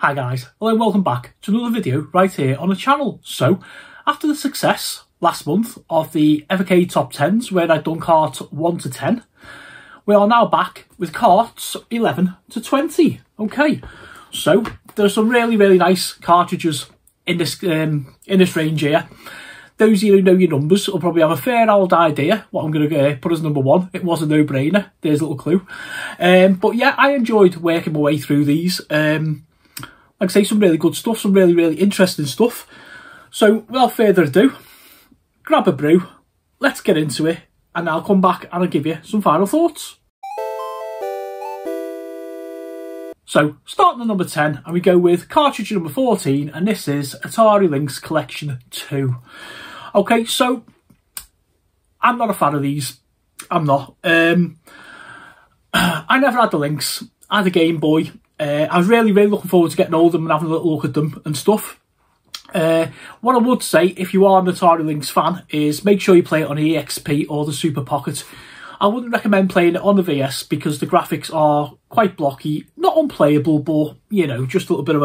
Hi guys, hello and welcome back to another video right here on the channel. So, after the success last month of the Evercade top 10s where I'd done carts 1 to 10, we are now back with carts 11 to 20. Okay, so there's some really nice cartridges in this range here. Those of you who know your numbers will probably have a fair old idea what I'm going to put as number one. It was a no-brainer, there's a little clue. But yeah, I enjoyed working my way through these. Like I say, some really good stuff, some really interesting stuff. So, without further ado, grab a brew, let's get into it, and I'll come back and I'll give you some final thoughts. So, starting at number 10, and we go with cartridge number 14, and this is Atari Lynx Collection 2. Okay, so, I'm not a fan of these. I'm not. I never had the Lynx. I had a Game Boy. I was really looking forward to getting hold of them and having a little look at them and stuff. What I would say, if you are an Atari Lynx fan, is make sure you play it on the EXP or the Super Pocket. I wouldn't recommend playing it on the VS because the graphics are quite blocky, not unplayable, but you know, just a little bit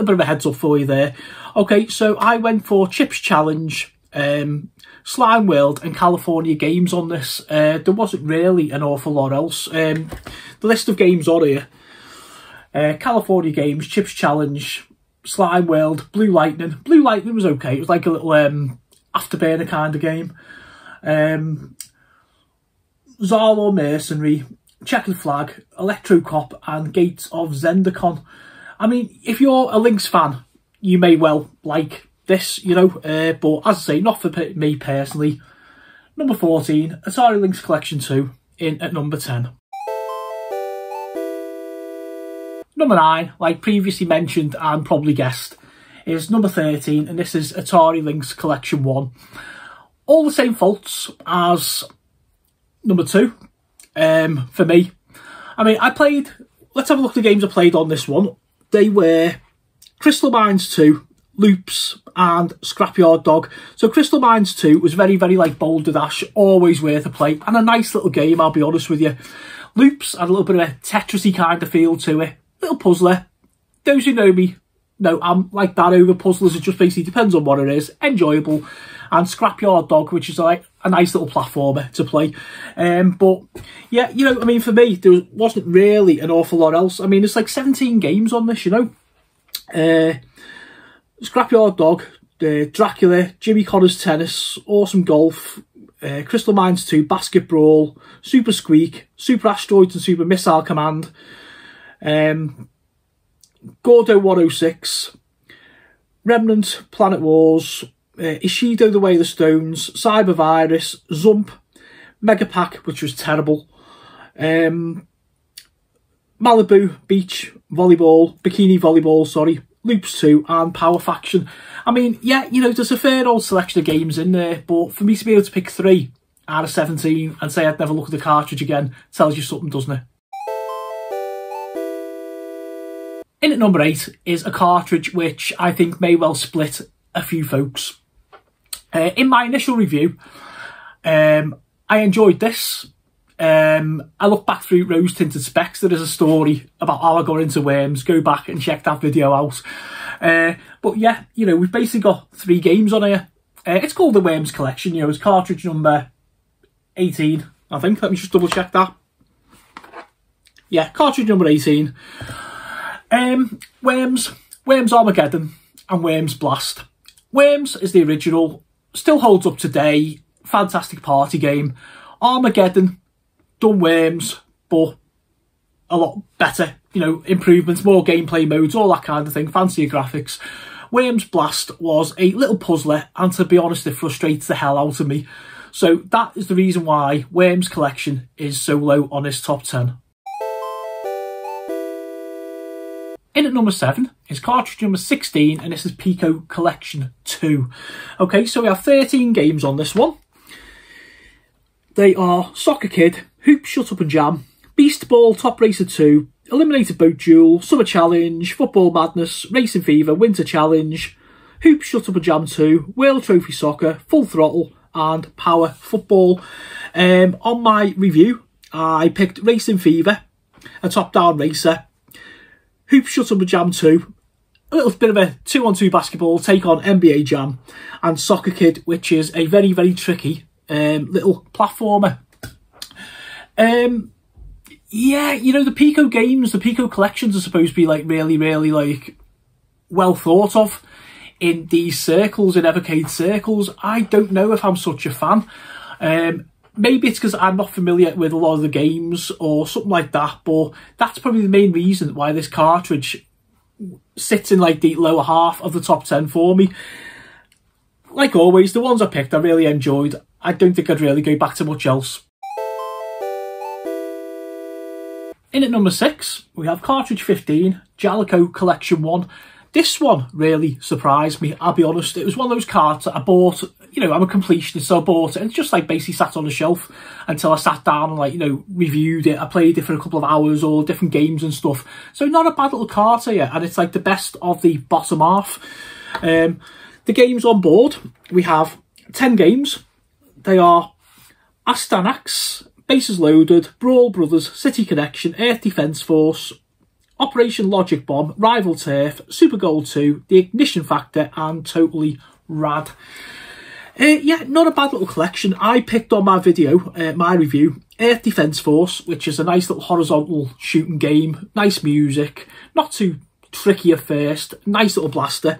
of a heads up for you there. Okay, so I went for Chips Challenge, Slime World and California Games on this. There wasn't really an awful lot else. The list of games on here: California Games, Chips Challenge, Slime World, Blue Lightning. Blue Lightning was okay. It was like a little afterburner kind of game. Zalo Mercenary, Checkered Flag, Electro Cop and Gates of Zendikon. I mean, if you're a Lynx fan, you may well like this, you know, but as I say, not for me personally. Number 14, Atari Lynx Collection 2 in at number 10. Number 9, like previously mentioned and probably guessed, is number 13, and this is Atari Lynx Collection 1. All the same faults as number 2, for me. I mean, let's have a look at the games I played on this one. They were Crystal Mines 2, Loops and Scrapyard Dog. So Crystal Mines 2 was very like Boulder Dash, always worth a play, and a nice little game, I'll be honest with you. Loops had a little bit of a Tetris-y kind of feel to it. Little puzzler. Those who know me know I'm like that over puzzlers. It just basically depends on what it is. Enjoyable. And Scrapyard Dog, which is like a nice little platformer to play. But yeah, you know, I mean, for me, there wasn't really an awful lot else. I mean, there's like 17 games on this, you know. Scrapyard Dog, Dracula, Jimmy Connor's Tennis, Awesome Golf, Crystal Mines 2, Basketball, Super Squeak, Super Asteroids and Super Missile Command, Gordo 106, Remnant, Planet Wars, Ishido The Way of the Stones, Cyber Virus, Zump, Mega Pack, which was terrible, Malibu Beach Volleyball, Bikini Volleyball, sorry, Loops 2 and Power Faction. I mean, yeah, you know, there's a fair old selection of games in there, but for me to be able to pick 3 out of 17 and say I'd never look at the cartridge again tells you something, doesn't it? In at number 8 is a cartridge which I think may well split a few folks. In my initial review, I enjoyed this. I look back through Rose Tinted Specs. There is a story about how I got into worms. Go back and check that video out. But yeah, you know, we've basically got 3 games on here. It's called the Worms Collection. You know, it's cartridge number 18, I think. Let me just double check that. Yeah, cartridge number 18. Worms Armageddon and Worms Blast. Worms is the original, still holds up today, fantastic party game. Armageddon, done Worms, but a lot better, you know, improvements, more gameplay modes, all that kind of thing, fancier graphics. Worms Blast was a little puzzler, and to be honest, it frustrates the hell out of me. So that is the reason why Worms Collection is so low on this top 10. In at number 7 is cartridge number 16, and this is Pico Collection 2. Okay, so we have 13 games on this one. They are Soccer Kid, Hoop, Shut Up and Jam, Beast Ball, Top Racer 2, Eliminator Boat Duel, Summer Challenge, Football Madness, Racing Fever, Winter Challenge, Hoop, Shut Up and Jam 2, World Trophy Soccer, Full Throttle and Power Football. On my review, I picked Racing Fever, a top-down racer. Hoop Shot Up Jam 2, a little bit of a 2-on-2 basketball take on NBA Jam, and Soccer Kid, which is a very, very tricky little platformer. Yeah, you know, the Pico games, the Pico collections are supposed to be like really, really like well thought of in these circles, in Evercade circles. I don't know if I'm such a fan. Maybe it's because I'm not familiar with a lot of the games or something like that, but that's probably the main reason why this cartridge sits in like the lower half of the top 10 for me. Like always, the ones I picked I really enjoyed. I don't think I'd really go back to much else. In at number 6, we have cartridge 15, Jalico Collection 1. This one really surprised me, I'll be honest. It was one of those cards that I bought, you know, I'm a completionist, so I bought it and just like basically sat on the shelf until I sat down and like, you know, reviewed it. I played it for a couple of hours, or different games and stuff. So not a bad little card here, and it's like the best of the bottom half. The games on board, we have 10 games. They are Astanax, Bases Loaded, Brawl Brothers, City Connection, Earth Defence Force, Operation Logic Bomb, Rival Turf, Super Gold 2, The Ignition Factor, and Totally Rad. Yeah, not a bad little collection. I picked on my video, my review, Earth Defence Force, which is a nice little horizontal shooting game, nice music, not too tricky at first, nice little blaster.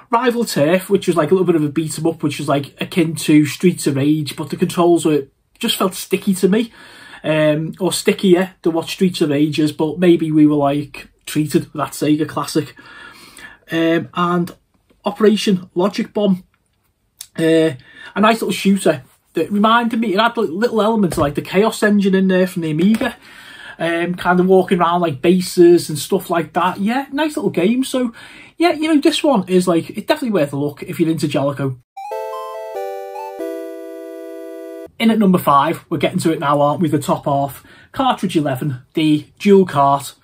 Rival Turf, which was like a little bit of a beat 'em up, which was like akin to Streets of Rage, but the controls were just felt sticky to me, or stickier than what Streets of Rage is, but maybe we were like treated with that Sega classic. And Operation Logic Bomb, a nice little shooter that reminded me, it had little elements like the Chaos Engine in there from the Amiga, kind of walking around like bases and stuff like that. Yeah, nice little game. So yeah, you know, this one is like, it's definitely worth a look if you're into Jalico. In at number 5, we're getting to it now, aren't we? The top half. Cartridge 11, the dual cart,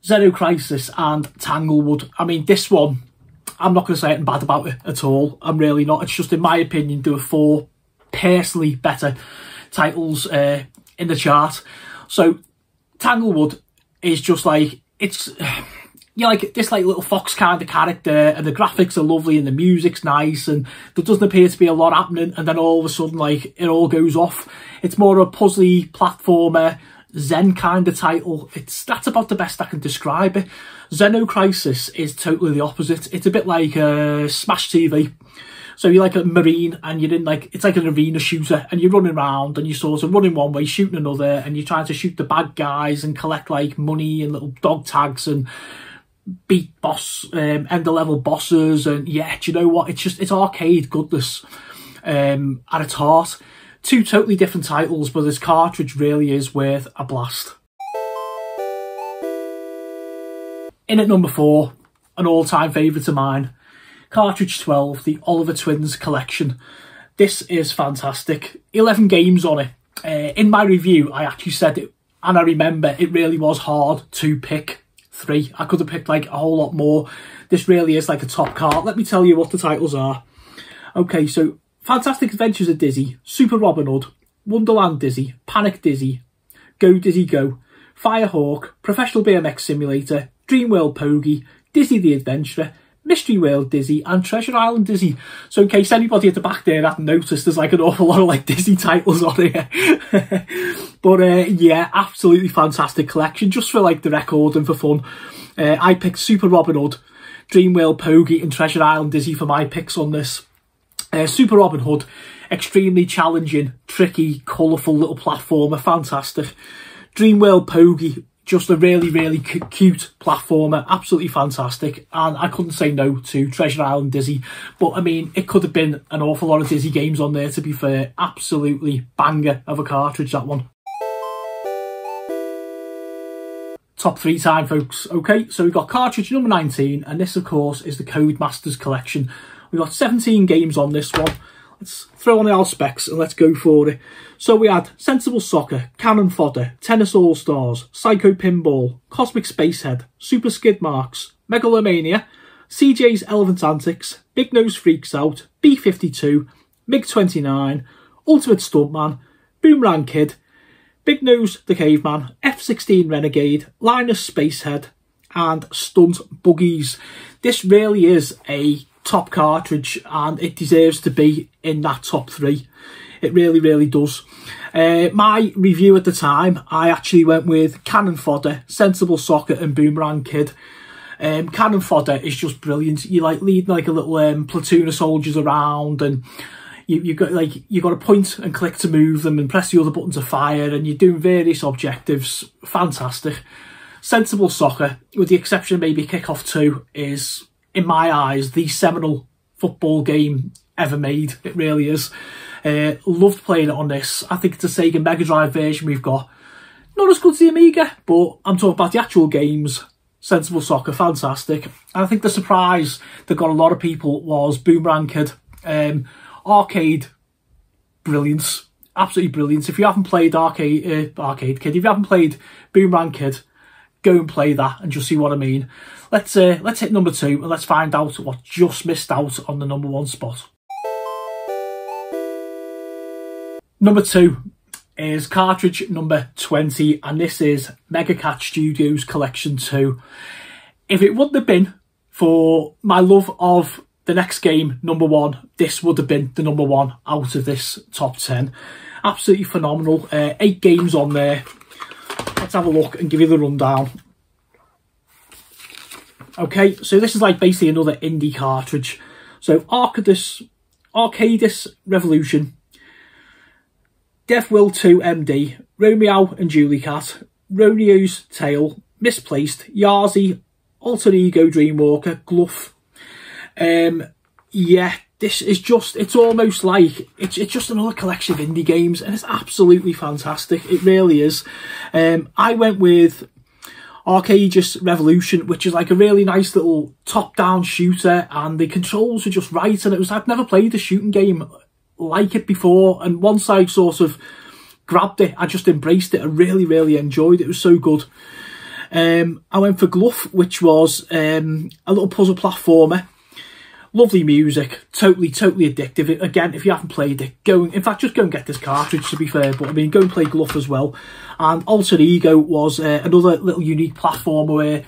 Zero Crisis and Tanglewood. I mean, this one, I'm not going to say anything bad about it at all. I'm really not. It's just, in my opinion, there were 4 personally better titles in the chart. So, Tanglewood is just like, it's... you like this like little fox kind of character, and the graphics are lovely and the music's nice, and there doesn't appear to be a lot happening, and then all of a sudden like it all goes off. It's more of a puzzly platformer Zen kind of title. That's about the best I can describe it. Zeno Crisis is totally the opposite. It's a bit like Smash TV. So you're like a marine and you're in like, it's like an arena shooter, and you're running around and you're sort of running one way, shooting another, and you're trying to shoot the bad guys and collect like money and little dog tags and beat boss, end of level bosses. And yeah, do you know what? It's arcade goodness at its heart. 2 totally different titles, but this cartridge really is worth a blast. In at number 4, an all-time favourite of mine, cartridge 12, the Oliver Twins collection. This is fantastic. 11 games on it. In my review, I actually said it, and I remember it really was hard to pick 3. I could have picked like a whole lot more. This really is like a top cart. Let me tell you what the titles are. Okay, so Fantastic Adventures of Dizzy, Super Robin Hood, Wonderland Dizzy, Panic Dizzy, Go Dizzy Go, Firehawk, Professional BMX Simulator, Dreamworld Pogie, Dizzy the Adventurer, Mystery World Dizzy, and Treasure Island Dizzy. So in case anybody at the back there hadn't noticed, there's like an awful lot of like Dizzy titles on here. But yeah, absolutely fantastic collection, just for like the record and for fun. I picked Super Robin Hood, Dreamworld Pogie and Treasure Island Dizzy for my picks on this. Super Robin Hood, extremely challenging, tricky, colourful little platformer, fantastic. Dreamworld Pogie, just a really, really cute platformer, absolutely fantastic. And I couldn't say no to Treasure Island Dizzy. But I mean, it could have been an awful lot of Dizzy games on there, to be fair. Absolutely banger of a cartridge, that one. Top 3 time, folks. Okay, so we've got cartridge number 19, and this, of course, is the Codemasters collection. We've got 17 games on this one. Let's throw on our specs and let's go for it. So we had Sensible Soccer, Cannon Fodder, Tennis All-Stars, Psycho Pinball, Cosmic Spacehead, Super Skid Marks, Megalomania, CJ's Elephant Antics, Big Nose Freaks Out, B-52, MiG-29, Ultimate Stuntman, Boomerang Kid, Big Nose the Caveman, F-16 Renegade, Linus Spacehead, and Stunt Buggies. This really is a top cartridge and it deserves to be in that top 3. It really, really does. My review at the time, I actually went with Cannon Fodder, Sensible Soccer and Boomerang Kid. Cannon Fodder is just brilliant. You like lead like a little platoon of soldiers around, and you got to point and click to move them and press the other button to fire, and you're doing various objectives. Fantastic. Sensible Soccer, with the exception of maybe Kickoff 2, is, in my eyes, the seminal football game ever made. It really is. Loved playing it on this. I think it's a Sega Mega Drive version we've got. Not as good as the Amiga, but I'm talking about the actual games. Sensible Soccer, fantastic. And I think the surprise that got a lot of people was Boomerang Kid. Arcade, brilliance. Absolutely brilliant. If you haven't played Arcade Kid, if you haven't played Boomerang Kid, go and play that and just see what I mean. Let's hit number 2 and let's find out what just missed out on the number 1 spot. Number 2 is cartridge number 20, and this is Mega Cat Studios Collection 2. If it wouldn't have been for my love of the next game, number 1, this would have been the number 1 out of this top 10. Absolutely phenomenal. 8 games on there. Let's have a look and give you the rundown. Okay, so this is like basically another indie cartridge. So Arcadis Revolution, Death Will 2 MD, Romeo and Julie Cat, Romeo's Tale, Misplaced, Yarzy, Alter Ego Dreamwalker, Gluff. Yeah, this is just, it's almost like, it's just another collection of indie games, and it's absolutely fantastic. It really is. I went with Arcadis Revolution, which is like a really nice little top-down shooter, and the controls were just right, and I'd never played a shooting game like it before, and once I sort of grabbed it, I just embraced it. I really, really enjoyed it. It was so good. I went for Gluff, which was a little puzzle platformer. Lovely music, totally addictive. Again, if you haven't played it, in fact, just go and get this cartridge, to be fair, but I mean, go and play Gluff as well. And Alter Ego was another little unique platformer where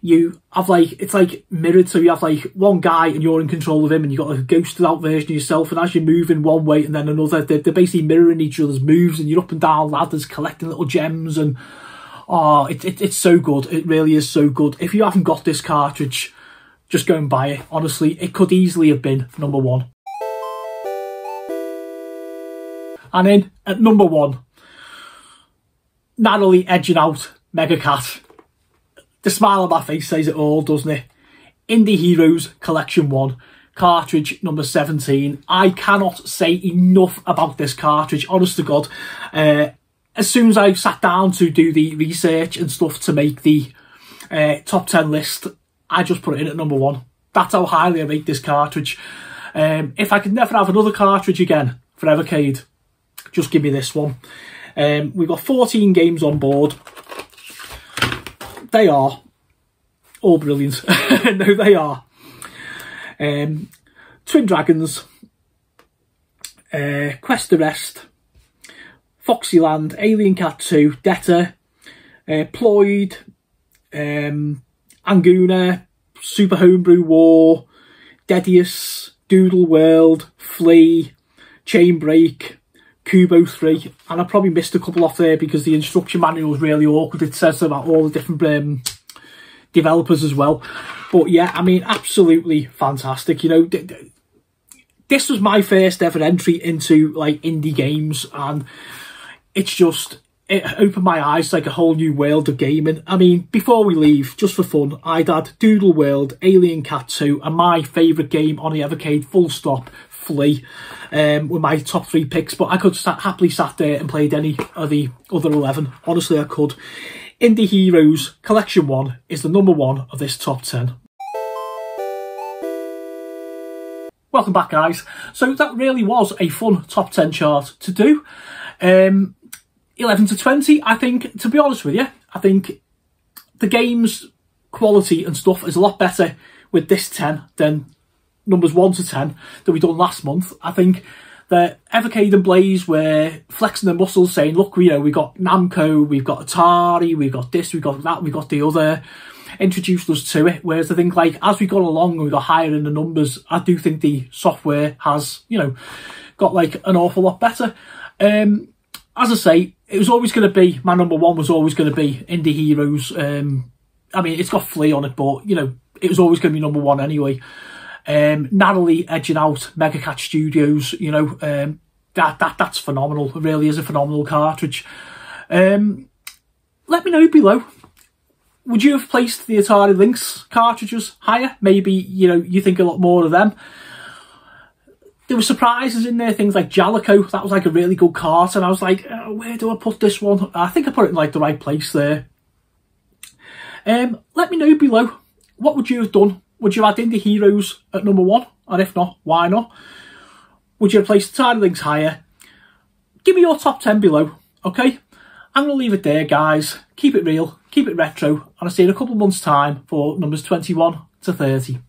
you have like, it's like mirrored, so you have like one guy and you're in control of him, and you've got like a ghosted out version of yourself, and as you move in one way and then another, they're basically mirroring each other's moves, and you're up and down ladders collecting little gems, and oh, it's so good. It really is so good. If you haven't got this cartridge, just go and buy it. Honestly, it could easily have been number 1. And in at number 1, narrowly edging out Mega Cat. The smile on my face says it all, doesn't it? Indie Heroes Collection 1, cartridge number 17. I cannot say enough about this cartridge, honest to God. As soon as I sat down to do the research and stuff to make the top 10 list, I just put it in at number 1. That's how highly I rate this cartridge. If I could never have another cartridge again for Evercade, just give me this one. We've got 14 games on board. They are all brilliant. No, they are. Twin Dragons, Quest Arrest, Foxyland, Alien Cat 2, Debtor, Ployd, Anguna, Super Homebrew War, Dedius, Doodle World, Flea, Chainbreak, Kubo 3, and I probably missed a couple off there because the instruction manual was really awkward. It says about all the different developers as well. But yeah, I mean, absolutely fantastic. You know, this was my first ever entry into like indie games, and it's just, it opened my eyes to like a whole new world of gaming. I mean, before we leave, just for fun, I'd add Doodle World, Alien Cat 2, and my favourite game on the Evercade, full stop, Flea, with my top 3 picks. But I could happily sat there and played any of the other 11. Honestly, I could. Indie Heroes Collection 1 is the number 1 of this top 10. Welcome back, guys. So that really was a fun top 10 chart to do. 11 to 20, I think, to be honest with you, I think the game's quality and stuff is a lot better with this 10 than numbers 1 to 10 that we done last month. I think that Evercade and Blaze were flexing their muscles, saying, look, you know, we got Namco, we've got Atari, we've got this, we've got that, we've got the other. introduced us to it. Whereas I think, like, as we got along and we got higher in the numbers, I do think the software has, you know, got like an awful lot better. As I say, it was always going to be, my number one was always going to be Indie Heroes. I mean, it's got Flea on it, but, you know, it was always going to be number one anyway. Narrowly edging out Mega Cat Studios, you know, that's phenomenal. It really is a phenomenal cartridge. Let me know below. Would you have placed the Atari Lynx cartridges higher? Maybe, you know, you think a lot more of them. There were surprises in there, things like Jalico. That was like a really good cart, and I was like, oh, where do I put this one? I think I put it in like the right place there. Let me know below. What would you have done? Would you have had Indie Heroes at number one? And if not, why not? Would you have placed Atari Lynx higher? Give me your top 10 below, okay? I'm going to leave it there, guys. Keep it real, keep it retro, and I'll see you in a couple of months' time for numbers 21 to 30.